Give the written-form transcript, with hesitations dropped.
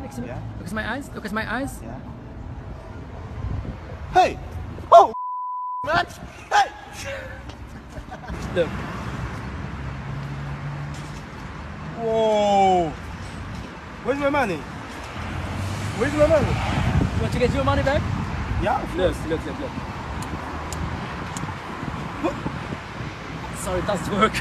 next to me. Yeah. Look at my eyes. Look at my eyes. Yeah. Hey! Oh! Man! Hey! Look. Whoa! Where's my money? Where's my money? You want to get your money back? Yeah, of course. Look. Sorry, it doesn't work.